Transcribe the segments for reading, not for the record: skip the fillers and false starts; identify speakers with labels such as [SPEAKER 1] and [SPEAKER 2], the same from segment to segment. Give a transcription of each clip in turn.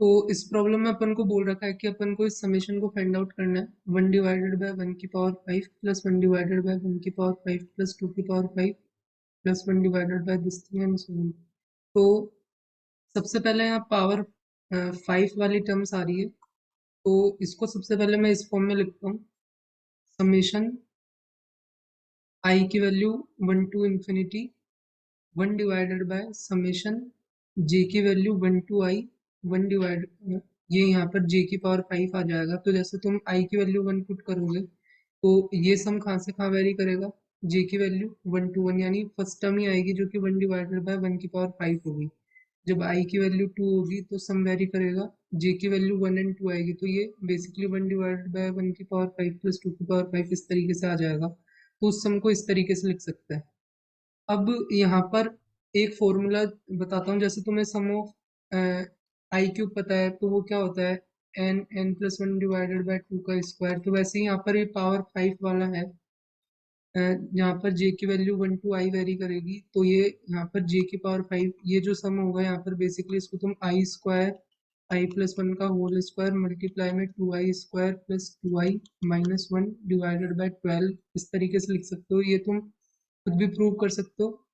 [SPEAKER 1] तो इस प्रॉब्लम में अपन को बोल रखा है कि अपन को इस समेशन को फाइंड आउट करना है 1/1 की पावर 5 प्लस 1/1 प्लस 2 की power 5 plus 1/, this thing and so on. तो सबसे पहले यहाँ पावर 5 वाली टर्म्स आ रही है, तो इसको सबसे पहले मैं इस फॉर्म में लिखता हूँ, समेशन आई की value 1 to infinity 1 summation j की वैल्यू 1 टू आई 1 ये यहाँ पर जे की पावर 5 आ जाएगा। तो जैसे तुम आई की वैल्यू 1 पुट करोगे तो ये सम कहाँ से कहाँ वेरी करेगा, जे की वैल्यू 1 टू 1 यानी फर्स्ट टर्म ही आएगी जो कि 1/1 की पावर 5 होगी। जब आई की वैल्यू 2 होगी तो सम वेरी करेगा, जे की वैल्यू 1 एंड 2 आएगी, तो ये बेसिकली 1/1 की पावर 5 प्लस 2 की पावर 5 इस तरीके से आ जाएगा। तो उस सम को इस तरीके से लिख सकते हैं। अब यहाँ पर एक फॉर्मूला बताता हूँ, जैसे तुम्हें सम ऑफ आई क्यूब पता है तो वो क्या होता है, n+1/2 का स्क्वायर। तो वैसे ही यहाँ पर ये पावर 5 वाला है, यहाँ पर j की वैल्यू 1 टू आई वेरी करेगी, तो ये यहाँ पर j की पावर 5, ये जो सम होगा यहाँ पर बेसिकली इसको तुम आई स्क्वायर i+1 का होल स्क्वायर मल्टीप्लाई में 2i² प्लस 2i-1/12 इस तरीके से लिख सकते हो। ये तुम खुद भी प्रूव कर सकते हो।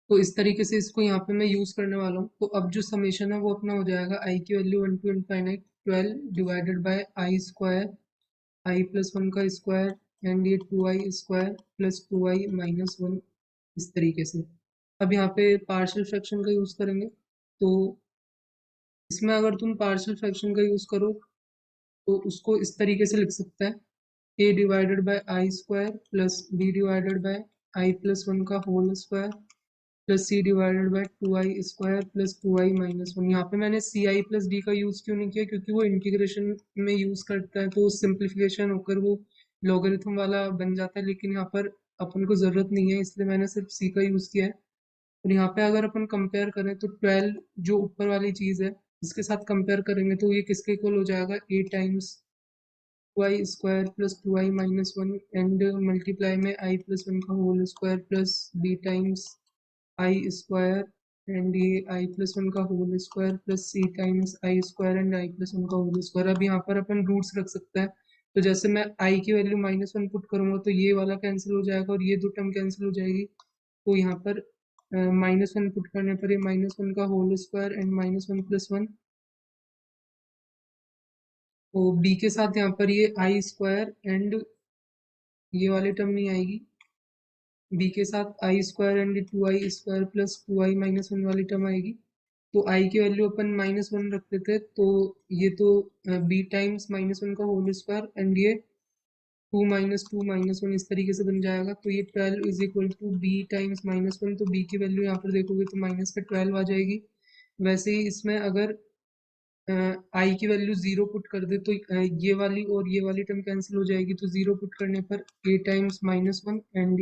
[SPEAKER 1] तो इस तरीके से इसको यहाँ पे मैं यूज करने वाला हूँ। तो अब जो समेशन है वो अपना हो जाएगा आई की value 1 to infinite 12 divided by i+1 का स्क्वायर एंड ये 2i² प्लस 2i-1 इस तरीके से। अब यहाँ पे पार्शियल फ्रैक्शन का यूज करेंगे, तो इसमें अगर तुम पार्शियल फ्रैक्शन का यूज करो तो उसको इस तरीके से लिख सकते हैं, a/i² प्लस b/i+1 का whole square plus c/2i² plus 2i-1। यहाँ पे मैंने ci+d का यूज क्यों नहीं किया, क्योंकि वो इंटीग्रेशन में यूज करता है तो सिंप्लीफिकेशन होकर वो लॉगरिथम वाला बन जाता है, लेकिन यहाँ पर अपन को जरूरत नहीं है इसलिए मैंने सिर्फ c का यूज किया है। और यहाँ पे अगर अपन कंपेयर करें तो 12 जो ऊपर वाली चीज है इसके साथ कंपेयर करेंगे तो ये किसके इक्वल हो जाएगा, a times 2i² plus 2i-1 and multiply में i+1 का whole square plus b times i² and ये i+1 का whole square plus c times i² and i+1 का होल स्क्वायर। अब यहाँ पर अपन रूट्स रख सकते हैं, तो जैसे मैं i की वैल्यू -1 पुट करूंगा तो ये वाला कैंसिल हो जाएगा और ये दो टर्म कैंसिल हो जाएगी। तो यहाँ पर -1 पुट करने पर ये -1 का होल स्क्वायर एंड -1+1, तो b के साथ यहाँ पर ये i² एंड ये वाली टर्म नहीं आएगी, b के साथ i² and 2i² plus 2i-1 वाली टर्म आएगी। तो i की वैल्यू अपन -1 रखते थे, तो ये तो b टाइम्स -1 का होल स्क्वायर एंड ये 2 - 2 - 1 इस तरीके से बन जाएगा। तो ये 12 is equal to b times -1, तो b की वैल्यू यहाँ पर देखोगे तो माइनस का 12 आ जाएगी। वैसे ही इसमें अगर आई की वैल्यू 0 पुट कर दे तो ये वाली और ये वाली टर्म कैंसिल हो जाएगी, तो 0 पुट करने पर a टाइम्स -1 एंड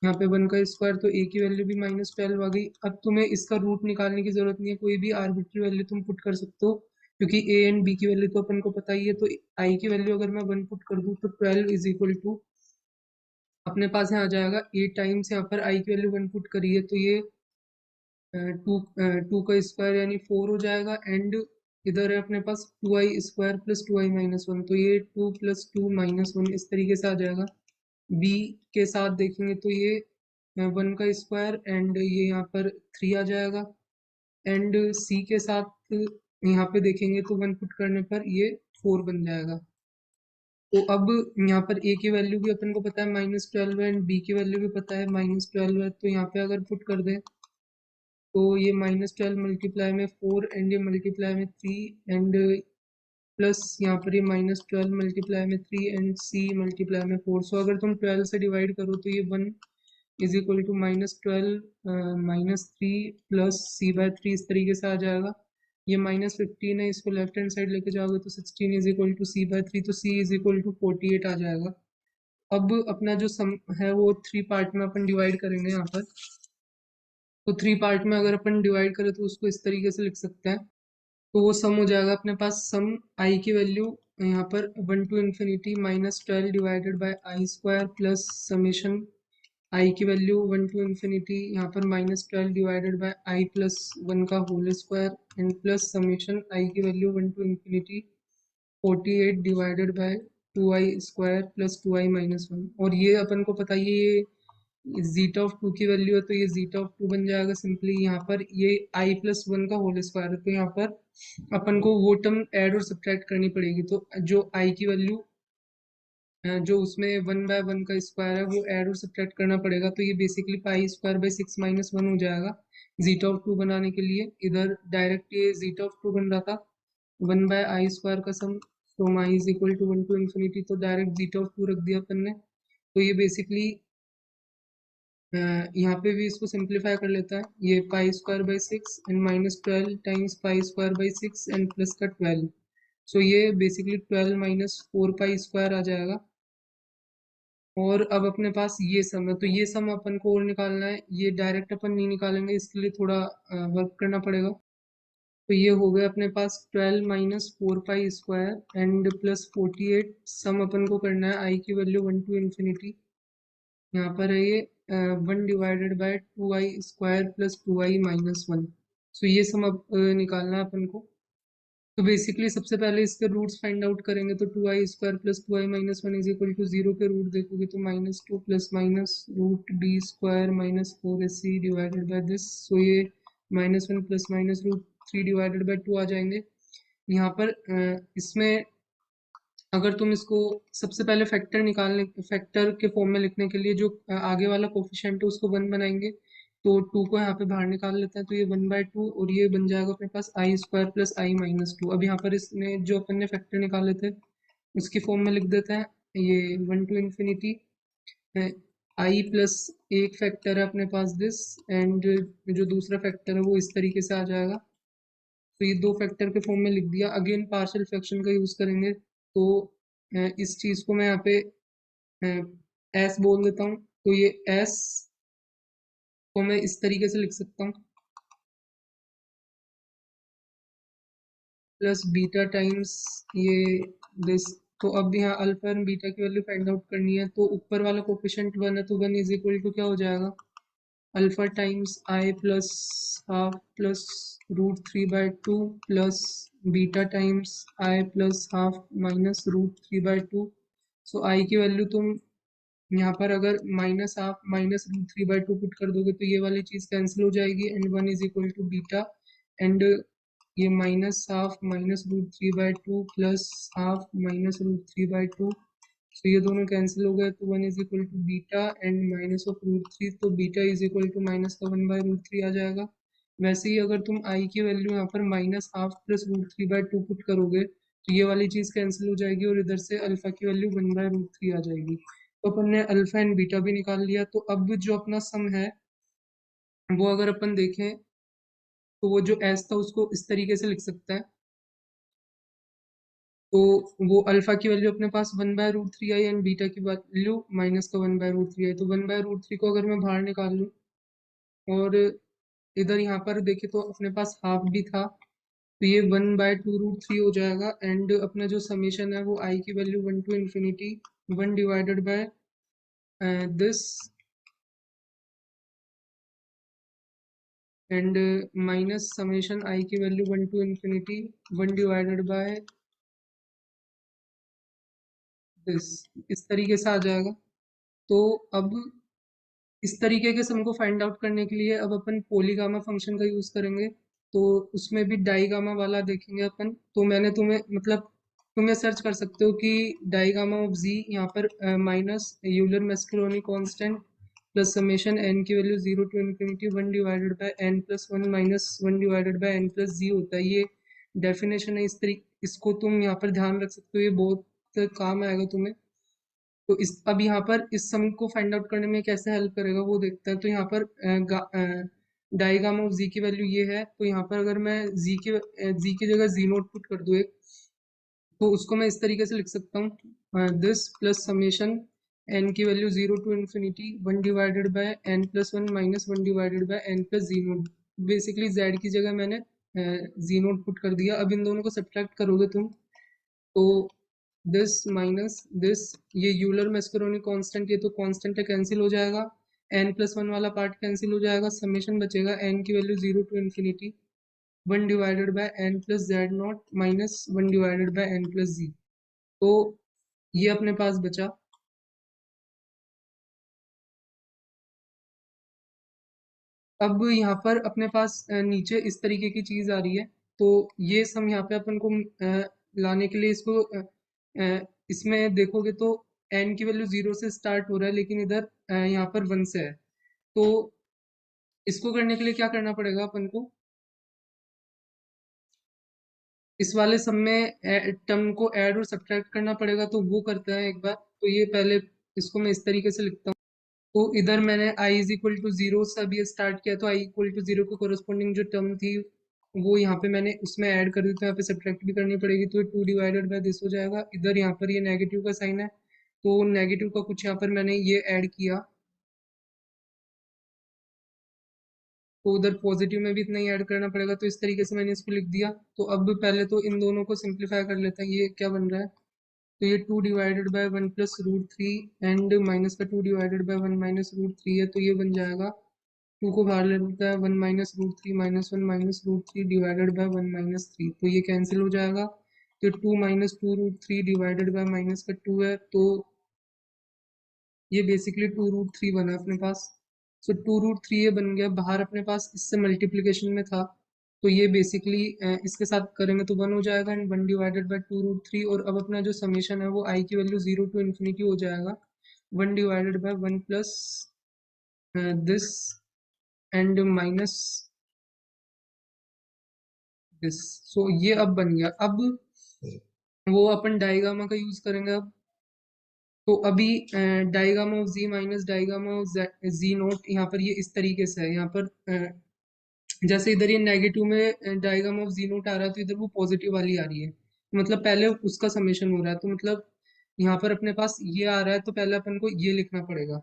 [SPEAKER 1] यहाँ पे 1 का स्क्वायर, तो a की वैल्यू भी -12 आ गई। अब तुम्हें इसका रूट निकालने की जरूरत नहीं है, कोई भी आर्बिट्री वैल्यू तुम पुट कर सकते हो, क्योंकि a एंड b की वैल्यू तो अपन को पता ही है। तो i की वैल्यू अगर मैं 1 पुट कर दूँ तो 12 इज इक्वल टू अपने पास यहाँ आ जाएगा a टाइम्स, यहाँ पर i की वैल्यू 1 पुट करी है तो ये 2 का स्क्वायर यानी 4 हो जाएगा एंड इधर है अपने पास 2i² प्लस 2i-1, तो ये 2 + 2 - 1 इस तरीके से आ जाएगा। b के साथ देखेंगे तो ये 1 का स्क्वायर एंड ये यहाँ पर 3 आ जाएगा एंड c के साथ यहाँ पे देखेंगे तो 1 पुट करने पर ये 4 बन जाएगा। तो अब यहाँ पर a की वैल्यू भी अपन को पता है -12 है एंड b की वैल्यू भी पता है -12 है, तो यहाँ पे अगर पुट कर दें तो ये -12 मल्टीप्लाई में 4 एंड ये मल्टीप्लाई में 3 एंड प्लस यहाँ पर ये -12 मल्टीप्लाई में 3 एंड c मल्टीप्लाई में 4। सो अगर तुम 12 से डिवाइड करो तो ये 1 is equal to -12 -3 plus c/3 इस तरीके से आ जाएगा। ये -15 है, इसको लेफ्ट हैंड साइड लेके जाओगे तो 16 इज इक्वल टू c/3, तो c इज इक्वल टू 48 आ जाएगा। अब अपना जो सम है वो 3 पार्ट में अपन डिवाइड करेंगे यहाँ पर। तो 3 पार्ट में अगर अपन डिवाइड करें तो उसको इस तरीके से लिख सकते हैं, तो वो सम हो जाएगा अपने पास, सम आई की वैल्यू यहाँ पर 1 to infinity -12 divided by i² plus summation i की वैल्यू 1 टू इन्फिनिटी यहाँ पर -12 डिवाइडेड बाय i+1 का whole square and plus summation i की value 1 to infinity 48 divided by 2i² plus 2i-1। और ये अपन को पता ही है ये जीटा ऑफ 2 की वैल्यू है, तो ये जीटा ऑफ 2 बन जाएगा सिंपली। यहाँ पर ये i+1 का होल स्क्वायर है, तो यहाँ पर अपन को वो टर्म ऐड और सब्ट्रैक्ट करनी पड़ेगी। तो जो i की वैल्यू जो उसमें 1/1 का स्क्वायर है वो ऐड और सब्ट्रैक्ट करना पड़ेगा, तो ये बेसिकली π²/6 - 1 हो जाएगा जीटा ऑफ 2 बनाने के लिए। इधर डायरेक्ट ये जीटा ऑफ 2 बन रहा था 1/i² का sum from i is equal to 1 to infinity, तो डायरेक्ट जीटा ऑफ 2 रख दिया अपन ने। तो ये बेसिकली यहाँ पे भी इसको सिंप्लीफाई कर लेता है, ये π²/6 एंड -12 टाइम्स π²/6 एंड प्लस का 12। सो ये बेसिकली 12 - 4π² आ जाएगा। और अब अपने पास ये सम है, तो ये सम अपन को और निकालना है, ये डायरेक्ट अपन नहीं निकालेंगे, इसके लिए थोड़ा वर्क करना पड़ेगा। तो ये हो गया अपने पास 12 - 4π² एंड प्लस 48। सम अपन को करना है आई की वैल्यू 1 टू इन्फिनिटी, यहाँ पर है ये 1/2i² प्लस 2i-1। सो ये सम अब निकालना है अपन को। तो बेसिकली सबसे पहले इसके रूट्स फाइंड आउट करेंगे, तो 2i² plus 2i-1 is equal to 0 के रूट देखोगे तो -2 plus minus √b² minus 4ac divided by this. So ये -1 प्लस माइनस √3 डिवाइडेड बाय 2 आ जाएंगे। यहाँ पर इसमें अगर तुम इसको सबसे पहले फैक्टर के फॉर्म में लिखने के लिए जो आगे वाला कोफिशिएंट है उसको 1 बनाएंगे, तो 2 को यहाँ पे बाहर निकाल लेते हैं, तो ये 1/2 और ये बन जाएगा अपने पास i² प्लस i-2। अब यहाँ पर इसने जो अपन ने फैक्टर निकाले थे उसकी फॉर्म में लिख देते हैं, ये 1 टू इन्फिनिटी i प्लस एक फैक्टर है अपने पास दिस, एंड जो दूसरा फैक्टर है वो इस तरीके से आ जाएगा। तो ये दो फैक्टर के फॉर्म में लिख दिया। अगेन पार्शियल फ्रैक्शन का यूज करेंगे, तो इस चीज को मैं यहाँ पे एस बोल देता हूँ, तो ये एस को मैं इस तरीके से लिख सकता हूँ प्लस बीटा टाइम्स ये दिस। तो अब यहाँ अल्फा एंड बीटा की वैल्यू फाइंड आउट करनी है, तो ऊपर वाला कोफिशिएंट 1 है, तो 1 इज इक्वल टू क्या हो जाएगा alpha times I plus half plus √3/2 plus beta times I plus half minus √3/2। सो आई की वैल्यू तुम यहाँ पर अगर -½ माइनस √3/2 पुट कर दोगे तो ये वाली चीज़ कैंसिल हो जाएगी, and 1 is equal to beta, and ये -½ माइनस √3/2 प्लस हाफ माइनस √3/2। तो ये दोनों कैंसिल हो गए, तो 1 is equal to beta and minus of √3, तो beta is equal to minus का 1/√3 आ जाएगा। वैसे ही अगर तुम आई की वैल्यू यहाँ पर -½ प्लस √3/2 पुट करोगे तो ये वाली चीज़ कैंसिल हो जाएगी और इधर से अल्फा की वैल्यू 1/√3 आ जाएगी। तो अपन ने अल्फा एंड बीटा भी निकाल लिया। तो अब जो अपना सम है वो अगर अपन देखें तो वो जो एस था उसको इस तरीके से लिख सकता है, तो वो अल्फा की वैल्यू अपने पास 1/√3 आई एंड बीटा की वैल्यू माइनस का 1/√3 आई। तो 1/√3 को अगर मैं बाहर निकाल लूँ और इधर यहाँ पर देखे तो अपने पास हाफ भी था, तो ये 1/2√3 हो जाएगा, एंड अपना जो समीशन है वो आई की value 1 to infinity 1 divided by this and minus summation i की value 1 to infinity 1 divided by this, इस तरीके से आ जाएगा। तो अब इस तरीके के सम को फाइंड आउट करने के लिए अब अपन पॉलीगामा फंक्शन का यूज करेंगे, तो उसमें भी डाईगामा वाला देखेंगे अपन। तो मैंने तुम्हें मतलब तुम्हें सर्च कर सकते हो कि डाईगामा ऑफ जी, यहाँ पर minus Euler Mascheroni constant plus summation N की value 0 to infinity 1 divided by N plus 1 minus 1 divided by N plus z होता है। ये डेफिनेशन है, इस तरीके इसको तुम यहाँ पर ध्यान रख सकते हो, ये बहुत काम आएगा तुम्हें। तो इस अब यहाँ पर इस सम को फाइंड आउट करने में कैसे हेल्प करेगा वो देखते हैं। तो यहाँ पर डाईगामा ऑफ जी की वैल्यू ये है, तो यहाँ पर अगर मैं जी की जगह जी नोट पुट कर दूँ एक, तो उसको मैं इस तरीके से लिख सकता हूँ दिस प्लस समेशन एन की value 0 to infinity 1 divided by N plus 1 minus 1 divided by N plus G note. Basically Z की जगह मैंने जी नोट पुट कर दिया। अब इन दोनों को सब्ट्रैक्ट करोगे तुम, तो दिस माइनस दिस, ये यूलर मेस्करोनी कांस्टेंट, ये तो कांस्टेंट है, कैंसिल हो जाएगा, n+1 वाला पार्ट कैंसिल हो जाएगा, समेशन बचेगा n की value 0 to infinity 1 divided by N plus z naught minus 1 divided by N plus z. तो ये अपने पास बचा। अब यहाँ पर अपने पास नीचे इस तरीके की चीज आ रही है, तो ये सम यहाँ पे अपन को लाने के लिए इसको इसमें देखोगे तो n की वैल्यू 0 से स्टार्ट हो रहा है, लेकिन इधर यहाँ पर 1 से है। तो इसको करने के लिए क्या करना पड़ेगा अपन को, इस वाले सम में टर्म को ऐड और सब्ट्रैक्ट करना पड़ेगा, तो वो करते हैं एक बार। तो ये पहले इसको मैं इस तरीके से लिखता हूँ। तो इधर मैंने i is equal to zero से अभी स्टार्ट किया, तो i इक्वल टू जीरो को कोरस्पॉन्डिंग जो टर्म थी वो यहाँ पे मैंने उसमें ऐड कर दी, तो यहाँ पे सब्ट्रैक्ट भी करनी पड़ेगी, तो 2 डिवाइडेड बाय दिस हो जाएगा। इधर यहाँ पर ये नेगेटिव का साइन है, तो नेगेटिव का कुछ यहाँ पर मैंने ये ऐड किया, तो उधर पॉजिटिव में भी इतना ही ऐड करना पड़ेगा, तो इस तरीके से मैंने इसको लिख दिया। तो अब पहले तो इन दोनों को सिंप्लीफाई कर लेते हैं। ये क्या बन रहा है, तो ये 2 divided by 1 plus root three and minus का 2 divided by 1 minus root three है, तो ये बन जाएगा, 2 को बाहर ले लेता है, 1 minus root three minus 1 minus root three divided by 1 minus three, तो ये कैंसिल हो जाएगा। तो 2 minus two root three divided by minus का 2 है, तो ये बेसिकली 2 रूट थ्री बना अपने पास। सो 2 रूट थ्री ये बन गया, बाहर अपने पास इससे मल्टीप्लीकेशन में था, तो ये बेसिकली इसके साथ करेंगे तो 1 हो जाएगा and 1 divided by 2 root three. और अब अपना जो समीशन है वो आई की वैल्यू 0 टू इन्फिनिटी हो जाएगा, 1 divided by 1 plus this and minus this. So ये अब बन गया। अब वो अपन डायगामा का यूज करेंगे अब। तो अभी digamma of z minus digamma of z naught, यहाँ पर ये इस तरीके से है। यहाँ पर जैसे इधर ये नेगेटिव में डायग्राम ऑफ जी नोट आ रहा है, तो इधर वो पॉजिटिव वाली आ रही है, मतलब पहले उसका समेशन हो रहा है, तो मतलब यहाँ पर अपने पास ये आ रहा है, तो पहले अपन को ये लिखना पड़ेगा।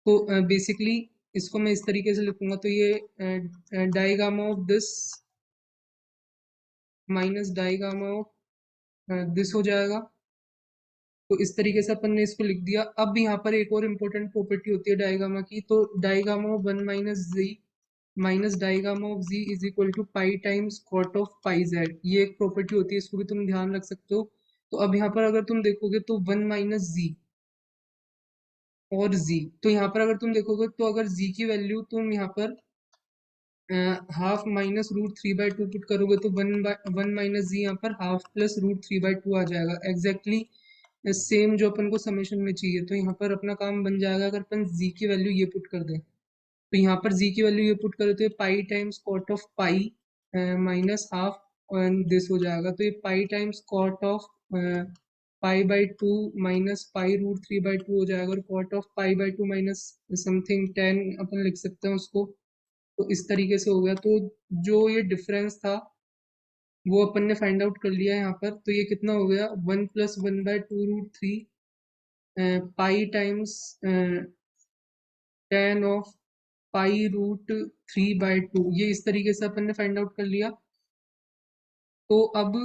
[SPEAKER 1] तो बेसिकली इसको मैं इस तरीके से लिखूंगा, तो ये diagram of this minus diagram of this हो जाएगा। तो इस तरीके से अपन ने इसको लिख दिया। अब यहाँ पर एक और इम्पोर्टेंट प्रॉपर्टी होती है डायगामा की, तो digamma of 1 minus z minus digamma of z is equal to pi times cot of pi z, ये एक प्रॉपर्टी होती है, इसको भी तुम ध्यान रख सकते हो। तो अब यहाँ पर अगर तुम देखोगे तो 1 माइनस जी और जी, तो यहाँ पर अगर तुम देखोगे तो अगर जी की वैल्यू तुम यहाँ पर half minus root three by two put करोगे, तो 1 माइनस जी यहाँ पर half plus root three by two आ जाएगा, एग्जैक्टली सेम जो अपन को समेशन में चाहिए। तो यहाँ पर अपना काम बन जाएगा, अगर अपन जी की वैल्यू ये पुट कर दें, तो यहाँ पर जी की वैल्यू ये पुट करो, तो ये pi times cot of pi minus half this हो जाएगा, तो ये pi times cot of pi by two minus pi root three by two हो जाएगा, और cot of pi by two minus something 10 अपन लिख सकते हैं उसको। तो इस तरीके से हो गया। तो जो ये डिफरेंस था वो अपन ने फाइंड आउट कर लिया यहाँ पर। तो ये कितना हो गया, 1 plus 1 by two root three pi times 10 of pi root three by two, ये इस तरीके से अपन ने फाइंड आउट कर लिया। तो अब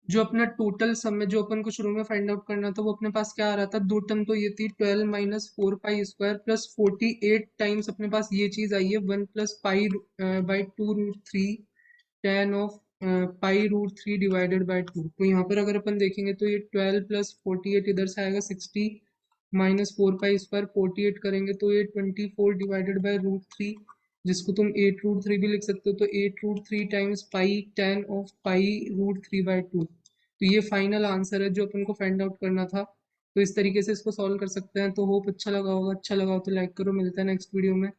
[SPEAKER 1] जो अपना टोटल सम है, जो अपन को शुरू में फाइंड आउट करना था, वो अपने पास क्या आ रहा था, दो टर्म तो ये थी 12 minus four pi square plus 48 times अपने पास ये चीज आई है 1 plus pi by two root three ten of pi root three divided by two. तो यहाँ पर अगर अपन देखेंगे तो ये 12 प्लस 48 इधर से आएगा 60 माइनस फोर पाई स्क्वायर 48 करेंगे तो ये 24 डिवाइडेड बाई रूट थ्री, जिसको तुम 8 रूट थ्री भी लिख सकते हो, तो 8 root three times pi 10 of pi root three by two. तो ये फाइनल आंसर है जो अपन को फाइंड आउट करना था। तो इस तरीके से इसको सॉल्व कर सकते हैं। तो होप अच्छा लगा होगा, अच्छा लगा हो तो लाइक करो, मिलता है नेक्स्ट वीडियो में।